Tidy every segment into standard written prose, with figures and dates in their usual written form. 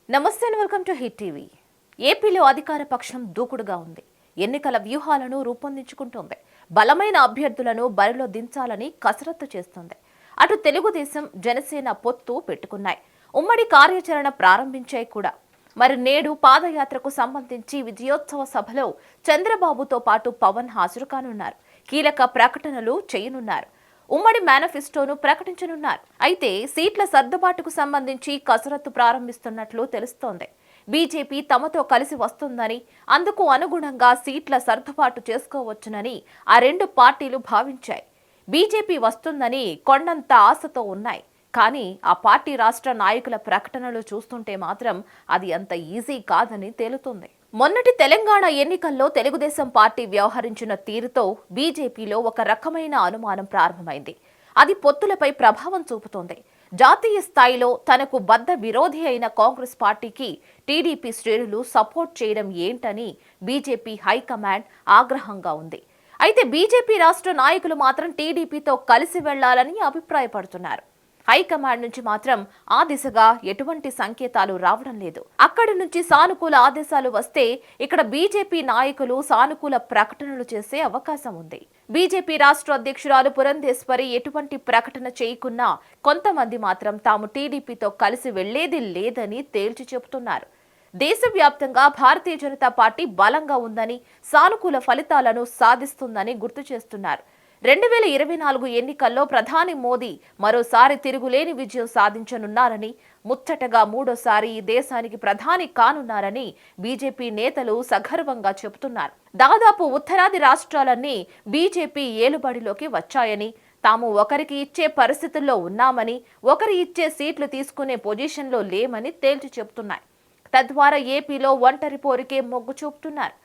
నమస్తే and welcome to hit TV. ఏపీలో అధికార పక్షం దూకుడుగా ఉంది. ఎన్నికల వ్యూహాలను రూపొందించుకుంటోంది. బలమైన అభ్యర్థులను బరిలో దించాలని కసరత్తు చేస్తోంది. అటు తెలుగుదేశం, జనసేన పొత్తు పెట్టుకున్నాయి. ఉమ్మడి కార్యాచరణ ప్రారంభించాయి కూడా. మరి నేడు పాదయాత్రకు సంబంధించి విజయోత్సవ సభలో చంద్రబాబుతో పాటు పవన్ హాజరు కానున్నారు. కీలక ప్రకటనలు చేయనున్నారు. ఉమ్మడి మేనిఫెస్టోను ప్రకటించనున్నారు. అయితే సీట్ల సర్దుబాటుకు సంబంధించి కసరత్తు ప్రారంభిస్తున్నట్లు తెలుస్తోంది. బీజేపీ తమతో కలిసి వస్తుందని, అందుకు అనుగుణంగా సీట్ల సర్దుబాటు చేసుకోవచ్చునని ఆ రెండు పార్టీలు భావించాయి. బీజేపీ వస్తుందని కొండంత ఆశతో ఉన్నాయి. కానీ ఆ పార్టీ రాష్ట్ర నాయకుల ప్రకటనలు చూస్తుంటే మాత్రం అది అంత ఈజీ కాదని తేలుతుంది. మొన్నటి తెలంగాణ ఎన్నికల్లో తెలుగుదేశం పార్టీ వ్యవహరించిన తీరుతో బీజేపీలో ఒక రకమైన అనుమానం ప్రారంభమైంది. అది పొత్తులపై ప్రభావం చూపుతోంది. జాతీయ స్థాయిలో తనకు బద్ధ విరోధి అయిన కాంగ్రెస్ పార్టీకి టీడీపీ శ్రేణులు సపోర్ట్ చేయడం ఏంటని బీజేపీ హైకమాండ్ ఆగ్రహంగా ఉంది. అయితే బీజేపీ రాష్ట్ర నాయకులు మాత్రం టీడీపీతో కలిసి వెళ్లాలని అభిప్రాయపడుతున్నారు. హైకమాండ్ నుంచి మాత్రం ఆ దిశగా ఎటువంటి సంకేతాలు రావడం లేదు. అక్కడి నుంచి సానుకూల ఆదేశాలు వస్తే ఇక్కడ బీజేపీ నాయకులు సానుకూల ప్రకటనలు చేసే అవకాశం ఉంది. బీజేపీ రాష్ట్ర అధ్యక్షురాలు పురంధేశ్వరి ఎటువంటి ప్రకటన చేయకున్నా కొంతమంది మాత్రం తాము టీడీపీతో కలిసి వెళ్లేది లేదని తేల్చి చెబుతున్నారు. దేశవ్యాప్తంగా భారతీయ జనతా పార్టీ బలంగా ఉందని, సానుకూల ఫలితాలను సాధిస్తుందని గుర్తు చేస్తున్నారు. 2024 ఎన్నికల్లో ప్రధాని మోదీ మరోసారి తిరుగులేని విజయం సాధించనున్నారని, ముచ్చటగా మూడోసారి ఈ దేశానికి ప్రధాని కానున్నారని బీజేపీ నేతలు సగర్వంగా చెబుతున్నారు. దాదాపు ఉత్తరాది రాష్ట్రాలన్నీ బీజేపీ ఏలుబడిలోకి వచ్చాయని, తాము ఒకరికి ఇచ్చే పరిస్థితుల్లో ఉన్నామని, ఒకరి ఇచ్చే సీట్లు తీసుకునే పొజిషన్లో లేమని తేల్చి చెబుతున్నాయి. తద్వారా ఏపీలో ఒంటరి పోరుకే మొగ్గు చూపుతున్నారు.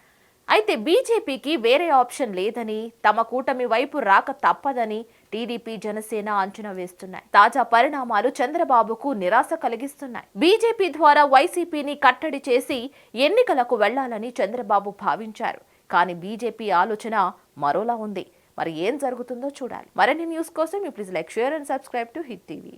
అయితే బీజేపీకి వేరే ఆప్షన్ లేదని, తమ కూటమి వైపు రాక తప్పదని టీడీపీ, జనసేన అంచనా వేస్తున్నాయి. తాజా పరిణామాలు చంద్రబాబుకు నిరాశ కలిగిస్తున్నాయి. బీజేపీ ద్వారా వైసీపీని కట్టడి చేసి ఎన్నికలకు వెళ్లాలని చంద్రబాబు భావించారు. కానీ బీజేపీ ఆలోచన మరోలా ఉంది. మరి ఏం జరుగుతుందో చూడాలి. మరిన్ని న్యూస్ కోసం please like, share and subscribe to hit TV.